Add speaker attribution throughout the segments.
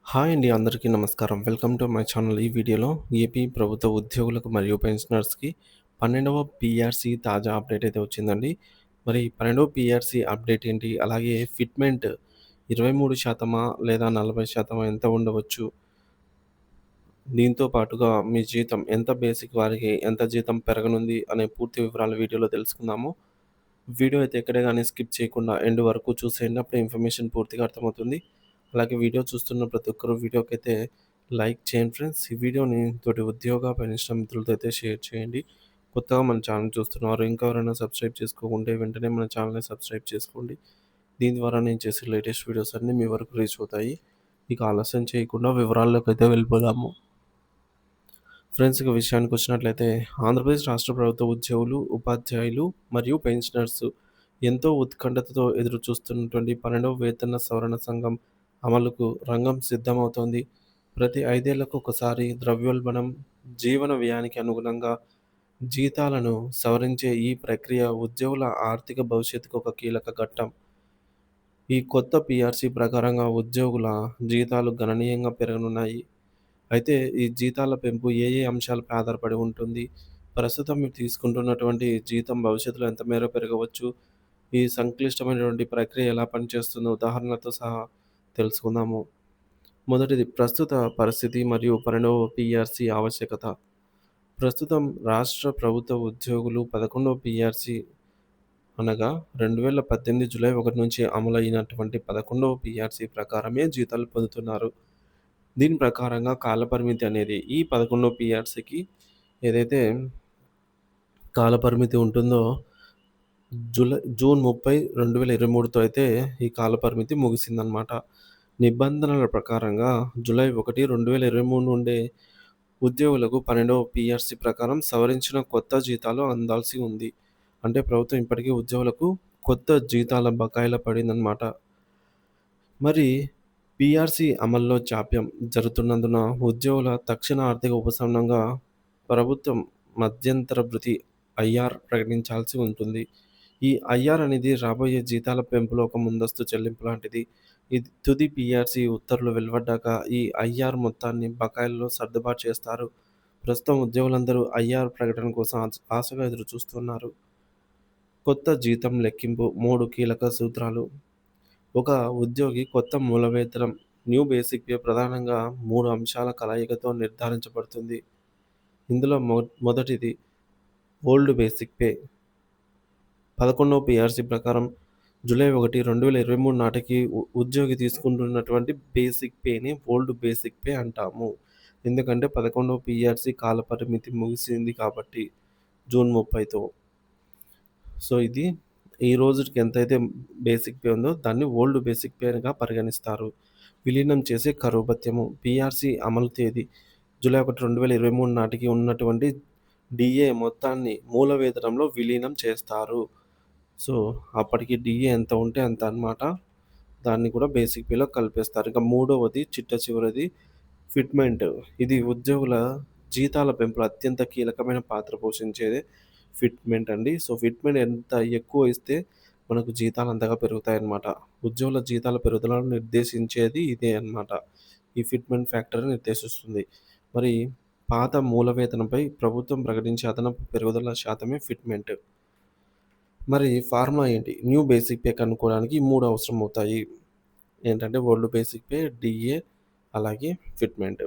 Speaker 1: Hi అండి. అందరికీ నమస్కారం. Welcome to my channel. ఈ వీడియోలో ఏపీ ప్రభుత్వ ఉద్యోగులకు మరియు పెన్షనర్స్‌కి 12వ పీఆర్‌సీ తాజా అప్డేట్ అయితే వచ్చిందండి. మరి 12వ పీఆర్‌సీ అప్డేట్ ఏంటి? అలాగే ఫిట్‌మెంట్ 23% లేదా 40% ఎంత ఉండవచ్చు? దీంతో పాటుగా మీ జీతం ఎంత బేసిక్ వారికి ఎంత జీతం పెరగనుంది అనే పూర్తి వివరాలు వీడియోలో తెలుసుకుందాము. వీడియో అయితే ఎక్కడే గాని స్కిప్ చేయకుండా ఎండ్ వరకు చూసేయండి. అప్పుడే ఇన్ఫర్మేషన్ పూర్తిగా అర్థమవుతుంది. అలాగే వీడియో చూస్తున్న ప్రతి ఒక్కరు వీడియోకైతే లైక్ చేయండి ఫ్రెండ్స్. ఈ వీడియోని తోటి ఉద్యోగ, పెన్షన్ మిత్రులతో అయితే షేర్ చేయండి. కొత్తగా మన ఛానల్ చూస్తున్నవారు ఇంకా ఎవరైనా సబ్స్క్రైబ్ చేసుకోకుంటే వెంటనే మన ఛానల్‌ని సబ్స్క్రైబ్ చేసుకోండి. దీని ద్వారా నేను చేసే లేటెస్ట్ వీడియోస్ అన్నీ మీ వరకు రీచ్ అవుతాయి. ఇక ఆలస్యం చేయకుండా వివరాల్లోకైతే వెళ్ళిపోదాము. ఫ్రెండ్స్ ఇక విషయానికొచ్చినట్లయితే ఆంధ్రప్రదేశ్ రాష్ట్ర ప్రభుత్వ ఉద్యోగులు, ఉపాధ్యాయులు మరియు పెన్షనర్స్ ఎంతో ఉత్కంఠతతో ఎదురుచూస్తున్నటువంటి 12వ వేతన సవరణ సంఘం అమలుకు రంగం సిద్ధమవుతోంది. ప్రతి 5 ఏళ్లకు ఒకసారి ద్రవ్యోల్బణం, జీవన వ్యయానికి అనుగుణంగా జీతాలను సవరించే ఈ ప్రక్రియ ఉద్యోగుల ఆర్థిక భవిష్యత్తుకు ఒక కీలక ఘట్టం. ఈ కొత్త పీఆర్సీ ప్రకారంగా ఉద్యోగుల జీతాలు గణనీయంగా పెరగనున్నాయి. అయితే ఈ జీతాల పెంపు ఏ ఏ అంశాలపై ఆధారపడి ఉంటుంది? ప్రస్తుతం మీరు తీసుకుంటున్నటువంటి జీతం భవిష్యత్తులో ఎంత మేర పెరగవచ్చు? ఈ సంక్లిష్టమైనటువంటి ప్రక్రియ ఎలా పనిచేస్తుందో ఉదాహరణలతో సహా తెలుసుకుందాము. మొదటిది ప్రస్తుత పరిస్థితి మరియు పరిణవ పీఆర్సీ ఆవశ్యకత. ప్రస్తుతం రాష్ట్ర ప్రభుత్వ ఉద్యోగులు 11వ పీఆర్సీ అనగా 2018 జూలై 1 నుంచి అమలైనటువంటి 11వ పీఆర్సీ ప్రకారమే జీతాలు పొందుతున్నారు. దీని ప్రకారంగా కాలపరిమితి అనేది ఈ 11 పీఆర్సీకి ఏదైతే కాలపరిమితి ఉంటుందో జూన్ 30, 2023తో అయితే ఈ కాలపరిమితి ముగిసిందనమాట. నిబంధనల ప్రకారంగా జూలై 1, 2023 నుండే ఉద్యోగులకు 12వ పీఆర్సీ ప్రకారం సవరించిన కొత్త జీతాలు అందాల్సి ఉంది. అంటే ప్రభుత్వం ఇప్పటికే ఉద్యోగులకు కొత్త జీతాల బకాయిల పడిందనమాట. మరి పీఆర్సీ అమల్లో జాప్యం జరుగుతున్నందున ఉద్యోగుల తక్షణ ఆర్థిక ఉపశమనంగా ప్రభుత్వం మధ్యంతర భృతి ఐఆర్ ప్రకటించాల్సి ఉంటుంది. ఈ ఐఆర్ అనేది రాబోయే జీతాల పెంపులో ఒక ముందస్తు చెల్లింపు లాంటిది. ఇది తుది పీఆర్సీ ఉత్తర్వులు వెలువడ్డాక ఈ ఐఆర్ మొత్తాన్ని బకాయిల్లో సర్దుబాటు చేస్తారు. ప్రస్తుతం ఉద్యోగులందరూ ఐఆర్ ప్రకటన కోసం ఆశగా ఎదురుచూస్తున్నారు. కొత్త జీతం లెక్కింపు 3 కీలక సూత్రాలు. ఒక ఉద్యోగి కొత్త మూల వేతనం న్యూ బేసిక్ పే ప్రధానంగా 3 అంశాల కలయికతో నిర్ధారించబడుతుంది. ఇందులో మొదటిది ఓల్డ్ బేసిక్ పే. 11వ పీఆర్సీ ప్రకారం జూలై 1, 2023 నాటికి ఉద్యోగి తీసుకుంటున్నటువంటి బేసిక్ పేని ఓల్డ్ బేసిక్ పే అంటాము. ఎందుకంటే 11వ పీఆర్సీ కాలపరిమితి ముగిసింది కాబట్టి జూన్ 30తో. సో, ఇది ఈ రోజుటికి ఎంతైతే బేసిక్ పే ఉందో దాన్ని ఓల్డ్ బేసిక్ పేగా పరిగణిస్తారు. విలీనం చేసే కరువు భత్యము. పీఆర్సీ అమలు తేదీ జూలై 1, 2023 నాటికి ఉన్నటువంటి డీఏ మొత్తాన్ని మూల వేతనంలో విలీనం చేస్తారు. సో, అప్పటికి డీఏ ఎంత ఉంటే అంత అనమాట. దాన్ని కూడా బేసిక్ పేలో కలిపేస్తారు. ఇక మూడవది చిట్ట చివరిది ఫిట్‌మెంట్. ఇది ఉద్యోగుల జీతాల పెంపులో అత్యంత కీలకమైన పాత్ర పోషించేదే ఫిట్‌మెంట్ అండి. సో, ఫిట్‌మెంట్ ఎంత ఎక్కువ ఇస్తే మనకు జీతాలు అంతగా పెరుగుతాయన్నమాట. ఉద్యోగుల జీతాల పెరుగుదలను నిర్దేశించేది ఇదే అన్నమాట. ఈ ఫిట్‌మెంట్ ఫ్యాక్టర్ నిర్దేశిస్తుంది. మరి పాత మూల వేతనంపై ప్రభుత్వం ప్రకటించే అదనపు పెరుగుదల శాతమే ఫిట్‌మెంట్. మరి ఫార్ములా ఏంటి? న్యూ బేసిక్ పే కనుక్కోవడానికి ఈ 3 అవసరం అవుతాయి. ఏంటంటే ఓల్డ్ బేసిక్ పే, డీఏ అలాగే ఫిట్‌మెంట్.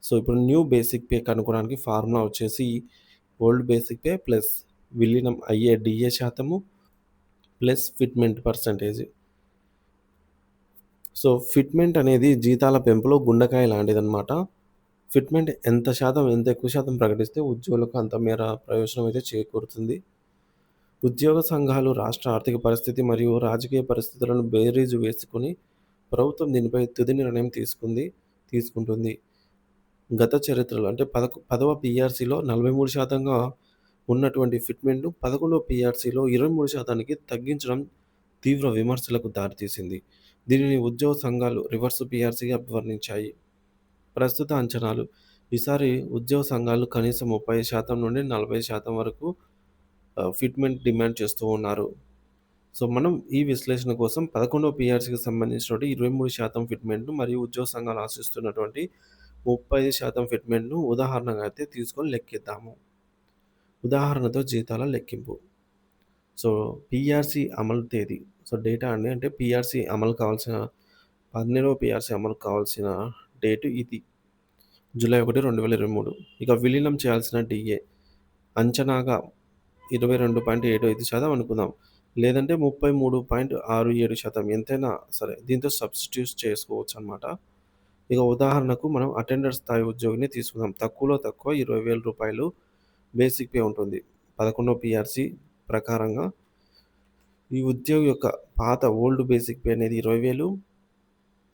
Speaker 1: సో, ఇప్పుడు న్యూ బేసిక్ పే కనుక్కోవడానికి ఫార్ములా వచ్చేసి ఓల్డ్ బేసిక్ పే ప్లస్ విలీనం అయ్యే డీఏ శాతము plus fitment percentage. So, fitment అనేది జీతాల పెంపులో గుండెకాయ లాంటిదనమాట. ఫిట్‌మెంట్ ఎంత ఎక్కువ శాతం ప్రకటిస్తే ఉద్యోగులకు అంత మేర ప్రయోజనం అయితే చేకూరుతుంది. ఉద్యోగ సంఘాలు రాష్ట్ర ఆర్థిక పరిస్థితి మరియు రాజకీయ పరిస్థితులను బేరీజు వేసుకొని ప్రభుత్వం దీనిపై తుది నిర్ణయం తీసుకుంటుంది. గత చరిత్రలో అంటే 10వ పీఆర్సీలో 43%గా ఉన్నటువంటి ఫిట్‌మెంట్‌ను 11వ పీఆర్సీలో 23%కి తగ్గించడం తీవ్ర విమర్శలకు దారితీసింది. దీనిని ఉద్యోగ సంఘాలు రివర్స్ పీఆర్సీగా అభివర్ణించాయి. ప్రస్తుత అంచనాలు ఈసారి ఉద్యోగ సంఘాలు కనీసం 30% నుండి 40% వరకు ఫిట్‌మెంట్ డిమాండ్ చేస్తూ ఉన్నారు. సో, మనం ఈ విశ్లేషణ కోసం 11వ పీఆర్సీకి సంబంధించినటువంటి 23% ఫిట్‌మెంట్‌ను మరియు ఉద్యోగ సంఘాలు ఆశిస్తున్నటువంటి 35% ఫిట్‌మెంట్‌ను ఉదాహరణగా అయితే తీసుకొని లెక్కిద్దాము. ఉదాహరణతో జీతాల లెక్కింపు. సో, పీఆర్సీ అమలు తేదీ. సో, డేటా అండి. అంటే పీఆర్సీ అమలు కావాల్సిన 12వ పీఆర్సీ అమలుకు కావాల్సిన డేట్ ఇది. జూలై 1, 2023. ఇక విలీనం చేయాల్సిన డీఏ అంచనాగా 22.75% అనుకుందాం. లేదంటే 33.67% ఎంతైనా సరే దీంతో సబ్స్టిట్యూట్ చేసుకోవచ్చనమాట. ఇక ఉదాహరణకు మనం అటెండర్ స్థాయి ఉద్యోగిని తీసుకుందాం. తక్కువలో తక్కువ రూ. 20,000 బేసిక్ పే ఉంటుంది. 11వ పీఆర్సీ ప్రకారంగా ఈ ఉద్యోగి యొక్క పాత ఓల్డ్ బేసిక్ పే అనేది 20,000,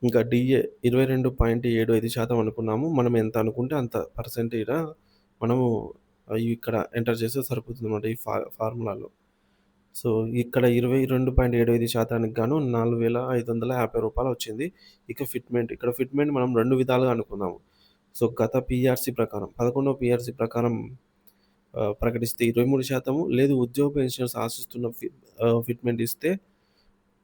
Speaker 1: ఇంకా డీఏ 22.75% అనుకున్నాము. మనం ఎంత అనుకుంటే అంత పర్సెంటేజ మనము ఇక్కడ ఎంటర్ చేస్తే సరిపోతుందన్నమాట ఈ ఫార్ములాలో. సో, ఇక్కడ 22.75% గాను రూ. 4,550 వచ్చింది. ఇక ఫిట్‌మెంట్. ఇక్కడ ఫిట్‌మెంట్ మనం 2 విధాలుగా అనుకుందాము. సో, గత పీఆర్సీ ప్రకారం 11వ పీఆర్సీ ప్రకారం ప్రకటిస్తే 23% లేదు ఉద్యోగ పెన్షనర్స్ ఆశిస్తున్న ఫిట్‌మెంట్ ఇస్తే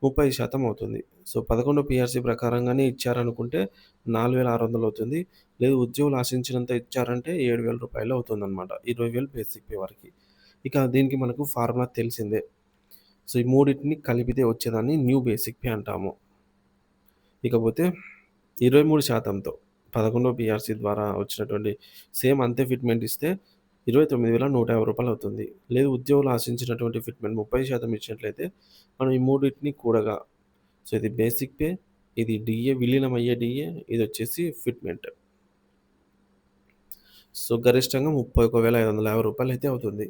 Speaker 1: 30% అవుతుంది. సో, 11 పీఆర్సీ ప్రకారంగానే ఇచ్చారనుకుంటే 4,600 అవుతుంది. లేదు ఉద్యోగులు ఆశించినంత ఇచ్చారంటే రూ. 7,000 అవుతుందనమాట. 20,000 బేసిక్ పే వరకి. ఇక దీనికి మనకు ఫార్ములా తెలిసిందే. సో, ఈ మూడిటిని కలిపితే వచ్చేదాన్ని న్యూ బేసిక్ పే అంటాము. ఇకపోతే 23%తో 11 పీఆర్సీ ద్వారా వచ్చినటువంటి సేమ్ అంతే ఫిట్‌మెంట్ ఇస్తే రూ. 29,150 అవుతుంది. లేదు ఉద్యోగులు ఆశించినటువంటి ఫిట్‌మెంట్ 30% ఇచ్చినట్లయితే మనం ఈ మూడిటిని కూడగా సో, ఇది బేసిక్ పే, ఇది డీఏ విలీనమయ్యే డీఏ, ఇదొచ్చేసి ఫిట్‌మెంట్. సో, గరిష్టంగా రూ. 31,550 అయితే అవుతుంది.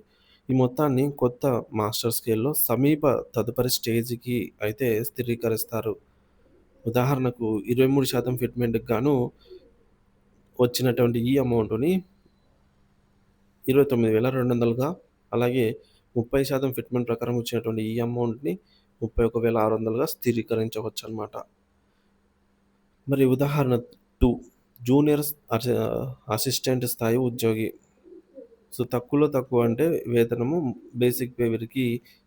Speaker 1: ఈ మొత్తాన్ని కొత్త మాస్టర్ స్కేల్‌లో సమీప తదుపరి స్టేజ్‌కి అయితే స్థిరీకరిస్తారు. ఉదాహరణకు 23% ఫిట్‌మెంట్‌కి గాను వచ్చినటువంటి ఈ అమౌంట్‌ని 29,200గా అలాగే 30% ఫిట్‌మెంట్ ప్రకారం వచ్చినటువంటి ఈ అమౌంట్‌ని 31,600గా స్థిరీకరించవచ్చనమాట. మరి ఉదాహరణ 2 జూనియర్ అసిస్టెంట్ స్థాయి ఉద్యోగి. సో, తక్కువలో తక్కువ అంటే వేతనము బేసిక్ పే వీరికి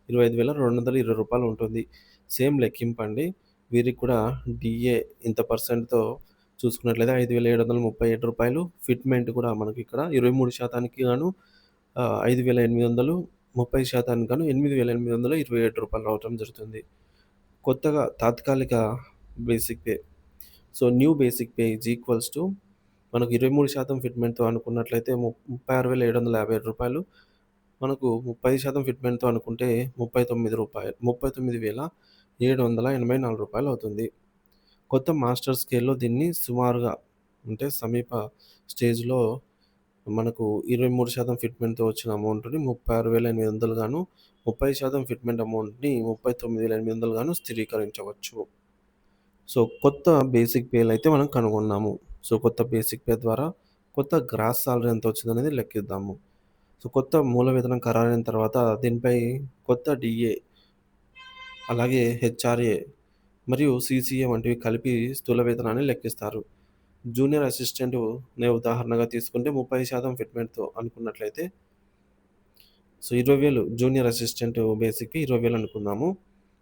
Speaker 1: రూ. 25,220 ఉంటుంది. సేమ్ లెక్కింపండి. వీరికి కూడా డీఏ ఇంత పర్సెంట్‌తో చూసుకున్నట్లయితే రూ. 5,737 ఫిట్‌మెంట్ కూడా మనకి ఇక్కడ 23%కి గాను 5,800 30% గాను రూ. 8,827 రావటం జరుగుతుంది. కొత్తగా తాత్కాలిక basic pay. So, new basic pay is equals to మనకు 23% ఫిట్‌మెంట్‌తో అనుకున్నట్లయితే రూ. 36,757 మనకు 30% ఫిట్‌మెంట్‌తో అనుకుంటే రూ. 39,784 అవుతుంది. కొత్త మాస్టర్ స్కేల్‌లో దీన్ని సుమారుగా అంటే సమీప స్టేజ్‌లో మనకు 23% ఫిట్‌మెంట్‌తో వచ్చిన అమౌంట్‌ని 36,800 గాను, 30% ఫిట్‌మెంట్ అమౌంట్‌ని 39,800 గాను స్థిరీకరించవచ్చు. సో, కొత్త బేసిక్ పేలయితే మనం కనుగొన్నాము. సో, కొత్త బేసిక్ పే ద్వారా కొత్త గ్రాస్ సాలరీ ఎంతొచ్చిందనేది లెక్కిద్దాము. సో, కొత్త మూల వేతనం ఖరారైన తర్వాత దీనిపై కొత్త డీఏ, అలాగే హెచ్ఆర్ఏ మరియు సీసీఏ వంటివి కలిపి స్థూల వేతనాన్ని లెక్కిస్తారు. జూనియర్ అసిస్టెంట్‌నే ఉదాహరణగా తీసుకుంటే 30% ఫిట్‌మెంట్‌తో అనుకున్నట్లయితే సో, 20,000 జూనియర్ అసిస్టెంట్ బేసిక్‌కి 20,000 అనుకుందాము.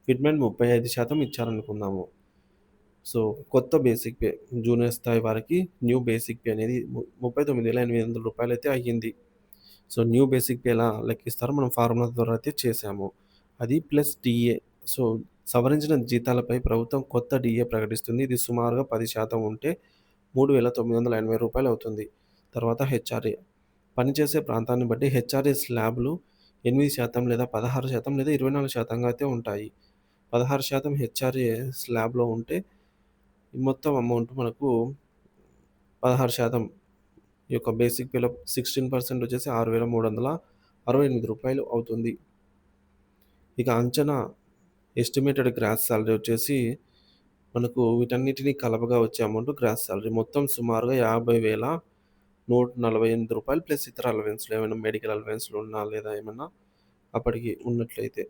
Speaker 1: ఫిట్‌మెంట్ 35% ఇచ్చారనుకుందాము. సో, కొత్త బేసిక్ పే జూనియర్ స్థాయి వారికి న్యూ బేసిక్ పే అనేది రూ. 39,800 అయితే అయ్యింది. సో, న్యూ బేసిక్ పే ఎలా లెక్కిస్తారో మనం ఫార్ములా ద్వారా అయితే చేసాము. అది ప్లస్ డీఏ. సో, సవరించిన జీతాలపై ప్రభుత్వం కొత్త డీఏ ప్రకటిస్తుంది. ఇది సుమారుగా 10% ఉంటే రూ. 3,980 అవుతుంది. తర్వాత హెచ్ఆర్ఏ. పనిచేసే ప్రాంతాన్ని బట్టి హెచ్ఆర్ఏ స్లాబ్‌లు 8% లేదా 16% లేదా 24% అయితే ఉంటాయి. 16% హెచ్ఆర్ఏ స్లాబ్‌లో ఉంటే ఈ మొత్తం అమౌంట్ మనకు 16% ఈ యొక్క బేసిక్ పేలో 16% వచ్చేసి రూ. 6,368 అవుతుంది. ఇక అంచనా ఎస్టిమేటెడ్ గ్రాస్ సాలరీ వచ్చేసి మనకు వీటన్నిటిని కలపగా వచ్చే అమౌంట్ గ్రాస్ సాలరీ. మొత్తం సుమారుగా రూ. 50,148 ప్లస్ ఇతర అలవెన్స్‌లు ఏమైనా మెడికల్ అలవెన్స్‌లు ఉన్నా లేదా ఏమన్నా అప్పటికి ఉన్నట్లయితే.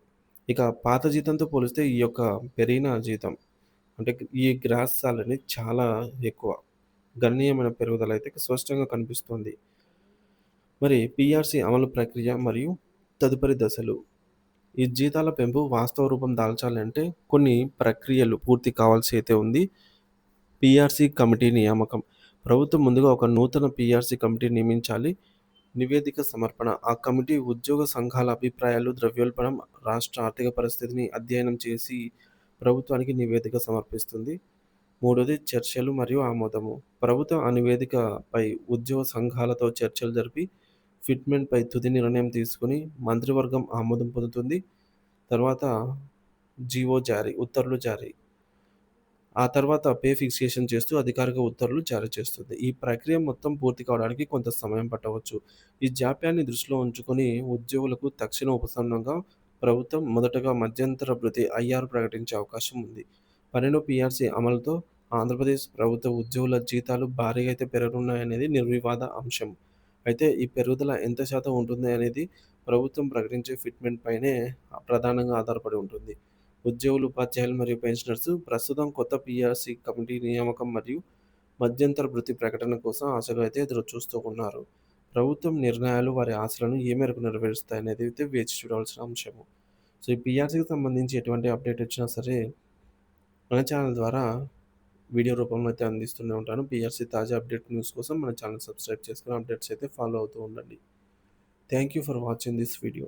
Speaker 1: ఇక పాత జీతంతో పోలిస్తే ఈ యొక్క పెరిగిన జీతం అంటే ఈ గ్రాస్ సాలరీ చాలా ఎక్కువ. గణనీయమైన పెరుగుదల అయితే స్పష్టంగా కనిపిస్తుంది. మరి పీఆర్సీ అమలు ప్రక్రియ మరియు తదుపరి దశలు. ఈ జీతాల పెంపు వాస్తవ రూపం దాల్చాలంటే కొన్ని ప్రక్రియలు పూర్తి కావాల్సి అయితే ఉంది. పీఆర్సీ కమిటీ నియామకం. ప్రభుత్వం ముందుగా ఒక నూతన పీఆర్సీ కమిటీ నియమించాలి. నివేదిక సమర్పణ. ఆ కమిటీ ఉద్యోగ సంఘాల అభిప్రాయాలు, ద్రవ్యోల్బణం, రాష్ట్ర ఆర్థిక పరిస్థితిని అధ్యయనం చేసి ప్రభుత్వానికి నివేదిక సమర్పిస్తుంది. మూడోది చర్చలు మరియు ఆమోదము. ప్రభుత్వం ఆ నివేదికపై ఉద్యోగ సంఘాలతో చర్చలు జరిపి ఫిట్మెంట్‌పై తుది నిర్ణయం తీసుకొని మంత్రివర్గం ఆమోదం పొందుతుంది. తర్వాత జీవో జారీ, ఉత్తర్వులు జారీ. ఆ తర్వాత పే ఫిక్సేషన్ చేస్తూ అధికారిక ఉత్తర్వులు జారీ చేస్తుంది. ఈ ప్రక్రియ మొత్తం పూర్తి కావడానికి కొంత సమయం పట్టవచ్చు. ఈ జాప్యాన్ని దృష్టిలో ఉంచుకొని ఉద్యోగులకు తక్షణ ఉపశమనంగా ప్రభుత్వం మొదటగా మధ్యంతర భృతి ఐఆర్ ప్రకటించే అవకాశం ఉంది. 12 పీఆర్సీ అమలుతో ఆంధ్రప్రదేశ్ ప్రభుత్వ ఉద్యోగుల జీతాలు భారీగా అయితే పెరగనున్నాయనేది నిర్వివాద అంశం. అయితే ఈ పెరుగుదల ఎంత శాతం ఉంటుంది అనేది ప్రభుత్వం ప్రకటించే ఫిట్మెంట్ పైనే ప్రధానంగా ఆధారపడి ఉంటుంది. ఉద్యోగులు, ఉపాధ్యాయులు మరియు పెన్షనర్స్ ప్రస్తుతం కొత్త పీఆర్సీ కమిటీ నియామకం మరియు మధ్యంతర భృతి ప్రకటన కోసం ఆశగా అయితే ఎదురు చూస్తూ ఉన్నారు. ప్రభుత్వం నిర్ణయాలు వారి ఆశలను ఏ మేరకు నెరవేరుస్తాయనేది అయితే వేచి చూడాల్సిన అంశము. సో, ఈ పీఆర్సీకి సంబంధించి ఎటువంటి అప్డేట్ వచ్చినా సరే మన ఛానల్ ద్వారా వీడియో రూపంలో అయితే అందిస్తూనే ఉంటాను. పీఆర్సీ తాజా అప్డేట్ న్యూస్ కోసం మన ఛానల్ సబ్స్క్రైబ్ చేసుకొని అప్డేట్స్ అయితే ఫాలో అవుతూ ఉండండి. Thank you for watching this video.